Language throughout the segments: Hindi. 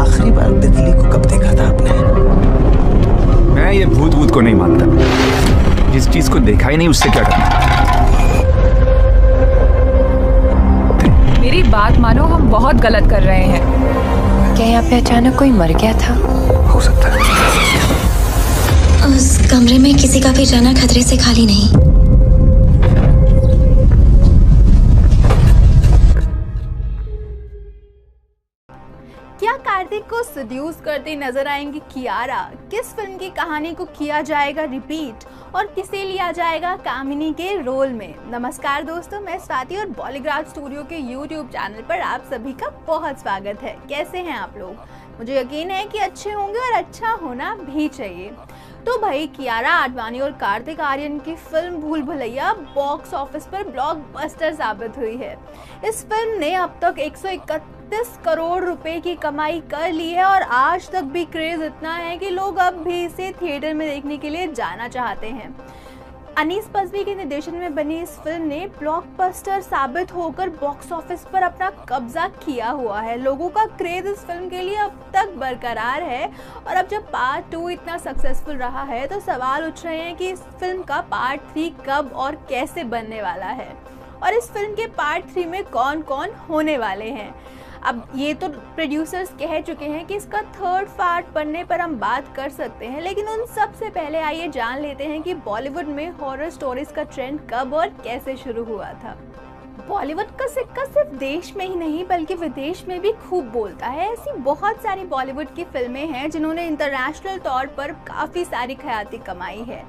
आखिरी बार तितली को कब देखा था आपने? मैं ये भूत भूत को नहीं मानता। जिस चीज को देखा ही नहीं उससे क्या करना। मेरी बात मानो, हम बहुत गलत कर रहे हैं। क्या यहाँ पे अचानक कोई मर गया था? हो सकता है। उस कमरे में किसी का भी जाना खतरे से खाली नहीं। क्या कार्तिक को सड्यूस करते नजर आएंगी कियारा? किस फिल्म की कहानी को किया जाएगा रिपीट और किसे लिया जाएगा कामिनी के रोल में? नमस्कार दोस्तों, मैं स्वाति और बॉलीग्राफ स्टूडियो के यूट्यूब चैनल पर आप सभी का बहुत स्वागत है। कैसे हैं आप लोग? मुझे यकीन है कि अच्छे होंगे और अच्छा होना भी चाहिए। तो भाई, कियारा आडवाणी और कार्तिक आर्यन की फिल्म भूल भुलैया बॉक्स ऑफिस पर ब्लॉकबस्टर साबित हुई है। इस फिल्म ने अब तक 131 करोड़ रुपए की कमाई कर ली है और आज तक भी क्रेज इतना है कि लोग अब भी इसे थिएटर में देखने के लिए जाना चाहते हैं। अनीस बज्मी के निर्देशन में बनी इस फिल्म ने ब्लॉकबस्टर साबित होकर बॉक्स ऑफिस पर अपना कब्जा किया हुआ है। लोगों का क्रेज इस फिल्म के लिए अब तक बरकरार है और अब जब पार्ट 2 इतना सक्सेसफुल रहा है तो सवाल उठ रहे हैं कि इस फिल्म का पार्ट 3 कब और कैसे बनने वाला है और इस फिल्म के पार्ट 3 में कौन कौन होने वाले हैं। अब ये तो प्रोड्यूसर्स कह चुके हैं कि इसका 3rd पार्ट बनने पर हम बात कर सकते हैं, लेकिन उन सबसे पहले आइए जान लेते हैं कि बॉलीवुड में हॉरर स्टोरीज का ट्रेंड कब और कैसे शुरू हुआ था। बॉलीवुड का सिक्का सिर्फ देश में ही नहीं बल्कि विदेश में भी खूब बोलता है। ऐसी बहुत सारी बॉलीवुड की फिल्में हैं जिन्होंने इंटरनेशनल तौर पर काफ़ी सारी ख्याति कमाई है।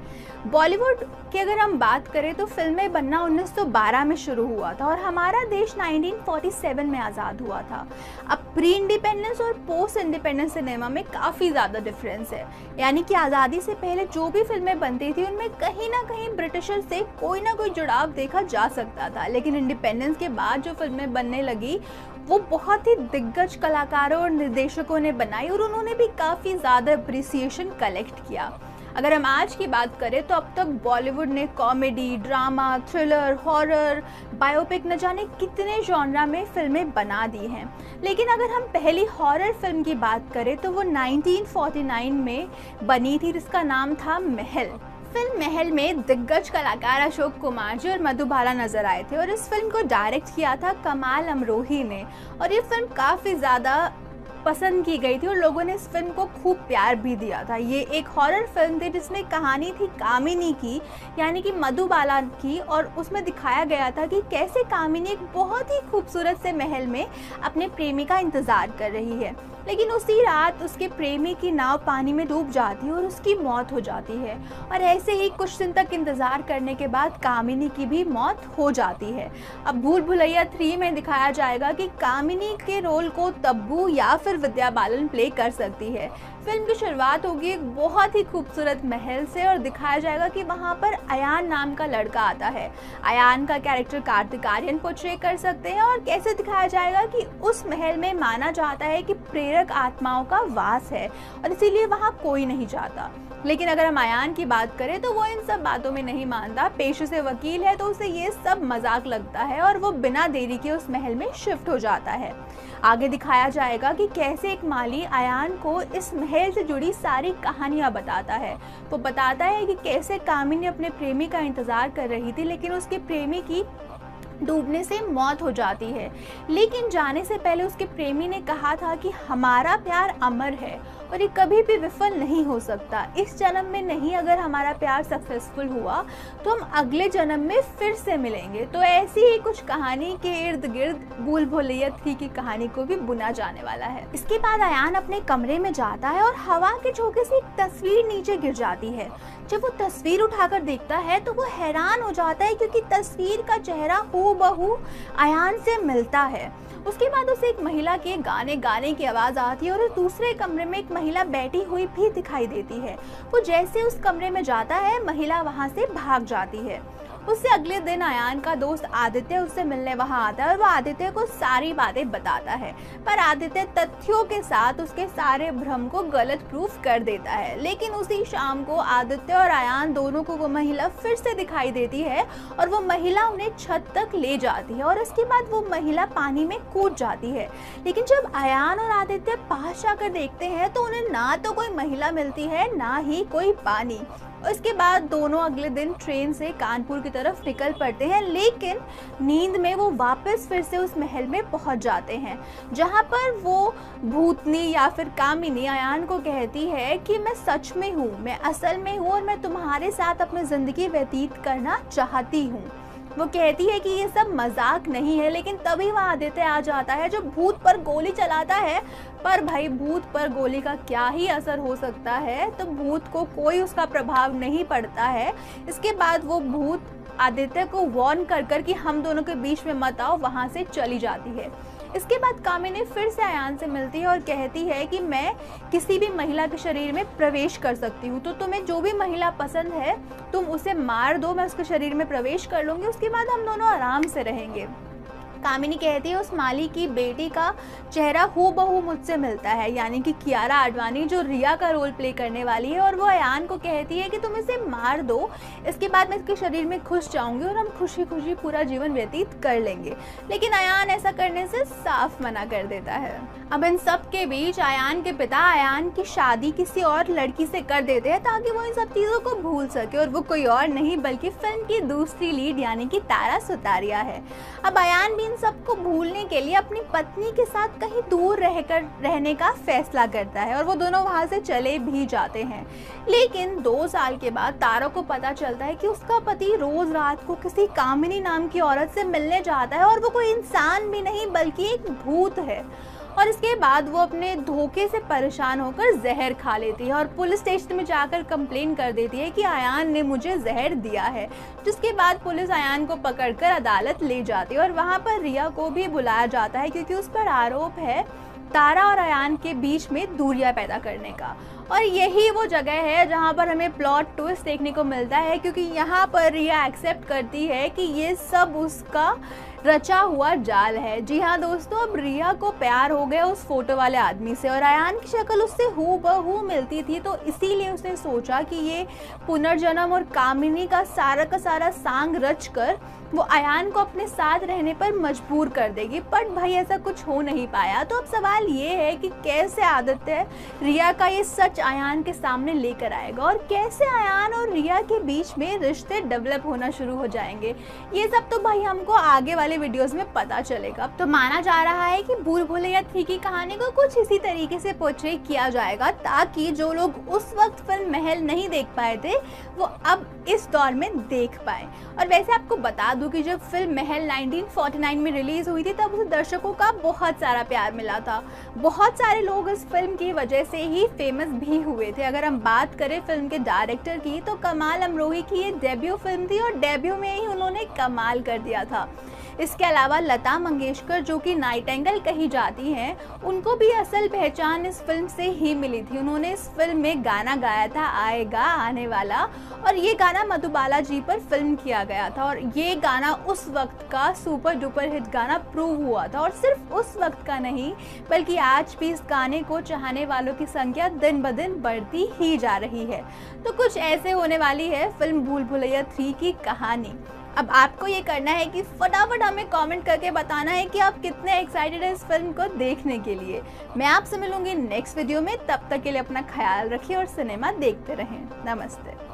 बॉलीवुड की अगर हम बात करें तो फिल्में बनना 1912 में शुरू हुआ था और हमारा देश 1947 में आज़ाद हुआ था। अब प्री इंडिपेंडेंस और पोस्ट इंडिपेंडेंस सिनेमा में काफ़ी ज़्यादा डिफरेंस है, यानी कि आज़ादी से पहले जो भी फिल्में बनती थी उनमें कहीं ना कहीं ब्रिटिशर से कोई ना कोई जुड़ाव देखा जा सकता था, लेकिन इंडिपेंडेंस के बाद जो फिल्में बनने लगी वो बहुत ही दिग्गज कलाकारों और निर्देशकों ने बनाई और उन्होंने भी काफ़ी ज़्यादा अप्रिसिएशन कलेक्ट किया। अगर हम आज की बात करें तो अब तक बॉलीवुड ने comedy, drama, thriller, horror, biopic न जाने कितने जॉनरा में फिल्में बना दी हैं। लेकिन अगर हम पहली हॉरर फिल्म की बात करें तो वो 1949 में बनी थी, जिसका नाम था महल। फिल्म महल में दिग्गज कलाकार अशोक कुमार जी और मधुबाला नजर आए थे और इस फिल्म को डायरेक्ट किया था कमाल अमरोही ने और ये फिल्म काफ़ी ज़्यादा पसंद की गई थी और लोगों ने इस फिल्म को खूब प्यार भी दिया था। ये एक हॉरर फिल्म थी जिसमें कहानी थी कामिनी की, यानी कि मधुबाला की, और उसमें दिखाया गया था कि कैसे कामिनी एक बहुत ही खूबसूरत से महल में अपने प्रेमी का इंतज़ार कर रही है, लेकिन उसी रात उसके प्रेमी की नाव पानी में डूब जाती है और उसकी मौत हो जाती है और ऐसे ही कुछ दिन तक इंतज़ार करने के बाद कामिनी की भी मौत हो जाती है। अब भूल भुलैया 3 में दिखाया जाएगा कि कामिनी के रोल को तब्बू या फिर विद्या बालन प्ले कर सकती है। फिल्म की शुरुआत होगी एक बहुत ही खूबसूरत महल से और दिखाया जाएगा कि वहाँ पर अयान नाम का लड़का आता है। अयान का कैरेक्टर कार्तिक आर्यन पोर्ट्रे कर सकते हैं और कैसे दिखाया जाएगा कि उस महल में माना जाता है कि प्रेरक आत्माओं का वास है और इसीलिए वहाँ कोई नहीं जाता। लेकिन अगर हम अयान की बात करें तो वो इन सब बातों में नहीं मानता। पेशे से वकील है तो उसे ये सब मजाक लगता है और वो बिना देरी के उस महल में शिफ्ट हो जाता है। आगे दिखाया जाएगा कि कैसे एक माली अयान को इस महल से जुड़ी सारी कहानियां बताता है। वो बताता है कि कैसे कामिनी अपने प्रेमी का इंतजार कर रही थी, लेकिन उसके प्रेमी की डूबने से मौत हो जाती है। लेकिन जाने से पहले उसके प्रेमी ने कहा था कि हमारा प्यार अमर है और ये कभी भी विफल नहीं हो सकता। इस जन्म में नहीं, अगर हमारा प्यार सक्सेसफुल हुआ तो हम अगले जन्म में फिर से मिलेंगे। तो ऐसी ही कुछ कहानी के इर्द गिर्द भूल भुलैया 3 की कहानी को भी बुना जाने वाला है। इसके बाद अयान अपने कमरे में जाता है और हवा के झोंके से एक तस्वीर नीचे गिर जाती है। जब वो तस्वीर उठाकर देखता है तो वो हैरान हो जाता है क्योंकि तस्वीर का चेहरा हूबहू अयान से मिलता है। उसके बाद उसे एक महिला के गाने की आवाज़ आती है और दूसरे कमरे में एक महिला बैठी हुई भी दिखाई देती है। वो जैसे उस कमरे में जाता है महिला वहाँ से भाग जाती है। उससे अगले दिन अयान का दोस्त आदित्य उससे मिलने वहां आता है और वो आदित्य को सारी बातें बताता है, पर आदित्य तथ्यों के साथ उसके सारे भ्रम को गलत प्रूफ कर देता है। लेकिन उसी शाम को आदित्य और अयान दोनों को वो महिला फिर से दिखाई देती है और वो महिला उन्हें छत तक ले जाती है और उसके बाद वो महिला पानी में कूद जाती है। लेकिन जब अयान और आदित्य पास जाकर देखते हैं तो उन्हें ना तो कोई महिला मिलती है ना ही कोई पानी। उसके बाद दोनों अगले दिन ट्रेन से कानपुर की तरफ निकल पड़ते हैं, लेकिन नींद में वो वापस फिर से उस महल में पहुंच जाते हैं जहां पर वो भूतनी या फिर कामिनी अयान को कहती है कि मैं सच में हूँ, मैं असल में हूँ और मैं तुम्हारे साथ अपनी ज़िंदगी व्यतीत करना चाहती हूँ। वो कहती है कि ये सब मजाक नहीं है, लेकिन तभी वह आदित्य आ जाता है जो भूत पर गोली चलाता है। पर भाई भूत पर गोली का क्या ही असर हो सकता है, तो भूत को कोई उसका प्रभाव नहीं पड़ता है। इसके बाद वो भूत आदित्य को वार्न कर कि हम दोनों के बीच में मत आओ, वहाँ से चली जाती है। इसके बाद कामिनी फिर से अयान से मिलती है और कहती है कि मैं किसी भी महिला के शरीर में प्रवेश कर सकती हूँ, तो तुम्हें जो भी महिला पसंद है तुम उसे मार दो, मैं उसके शरीर में प्रवेश कर लूँगी, उसके बाद हम दोनों आराम से रहेंगे। कामिनी कहती है उस माली की बेटी का चेहरा हूबहू मुझसे मिलता है, यानी कि कियारा आडवाणी जो रिया का रोल प्ले करने वाली है, और वो अयान को कहती है कि तुम इसे मार दो, इसके बाद मैं इसके शरीर में घुस जाऊंगी और हम खुशी खुशी पूरा जीवन व्यतीत कर लेंगे। लेकिन अयान ऐसा करने से साफ मना कर देता है। अब इन सब के बीच अयान के पिता अयान की शादी किसी और लड़की से कर देते हैं ताकि वो इन सब चीज़ों को भूल सके, और वो कोई और नहीं बल्कि फिल्म की दूसरी लीड यानी कि तारा सुतारिया है। अब अयान भी इन सबको भूलने के लिए अपनी पत्नी के साथ कहीं दूर रहने का फैसला करता है और वो दोनों वहां से चले भी जाते हैं। लेकिन 2 साल के बाद तारा को पता चलता है कि उसका पति रोज रात को किसी कामिनी नाम की औरत से मिलने जाता है और वो कोई इंसान भी नहीं बल्कि एक भूत है। और इसके बाद वो अपने धोखे से परेशान होकर जहर खा लेती है और पुलिस स्टेशन में जाकर कंप्लेन कर देती है कि अयान ने मुझे जहर दिया है, जिसके बाद पुलिस अयान को पकड़कर अदालत ले जाती है और वहाँ पर रिया को भी बुलाया जाता है क्योंकि उस पर आरोप है तारा और अयान के बीच में दूरियां पैदा करने का। और यही वो जगह है जहाँ पर हमें प्लॉट ट्विस्ट देखने को मिलता है, क्योंकि यहाँ पर रिया एक्सेप्ट करती है कि ये सब उसका रचा हुआ जाल है। जी हाँ दोस्तों, अब रिया को प्यार हो गया उस फोटो वाले आदमी से और अयान की शक्ल उससे हूबहू मिलती थी, तो इसीलिए उसने सोचा कि ये पुनर्जन्म और कामिनी का सारा सांग रच कर वो अयान को अपने साथ रहने पर मजबूर कर देगी। पर भाई ऐसा कुछ हो नहीं पाया। तो अब सवाल ये है कि कैसे आदित्य रिया का ये सच अयान के सामने लेकर आएगा और कैसे अयान और रिया के बीच में रिश्ते डेवलप होना शुरू हो जाएंगे। ये सब तो भाई हमको आगे वाले वीडियोस में पता चलेगा। तो माना जा रहा है कि भूल भुलैया 3 की कहानी को कुछ इसी तरीके से पोर्ट्रे किया जाएगा ताकि जो लोग उस वक्त फिल्म महल नहीं देख पाए थे वो अब इस दौर में देख पाए। और वैसे आपको बता दूं कि जब फिल्म महल 1949 में रिलीज हुई थी तब उसे दर्शकों का बहुत सारा प्यार मिला था। बहुत सारे लोग इस फिल्म की वजह से ही फेमस भी हुए थे। अगर हम बात करें फिल्म के डायरेक्टर की तो कमाल अमरोही की ये डेब्यू फिल्म थी और डेब्यू में ही उन्होंने कमाल कर दिया था। इसके अलावा लता मंगेशकर जो कि नाइटिंगेल कही जाती हैं, उनको भी असल पहचान इस फिल्म से ही मिली थी। उन्होंने इस फिल्म में गाना गाया था आएगा आने वाला, और ये गाना मधुबाला जी पर फिल्म किया गया था और ये गाना उस वक्त का सुपर डुपर हिट गाना प्रूव हुआ था। और सिर्फ उस वक्त का नहीं बल्कि आज भी इस गाने को चाहने वालों की संख्या दिन ब दिन बढ़ती ही जा रही है। तो कुछ ऐसे होने वाली है फिल्म भूल भुलैया 3 की कहानी। अब आपको ये करना है कि फटाफट हमें कमेंट करके बताना है कि आप कितने एक्साइटेड हैं इस फिल्म को देखने के लिए। मैं आपसे मिलूंगी नेक्स्ट वीडियो में, तब तक के लिए अपना ख्याल रखिए और सिनेमा देखते रहें। नमस्ते।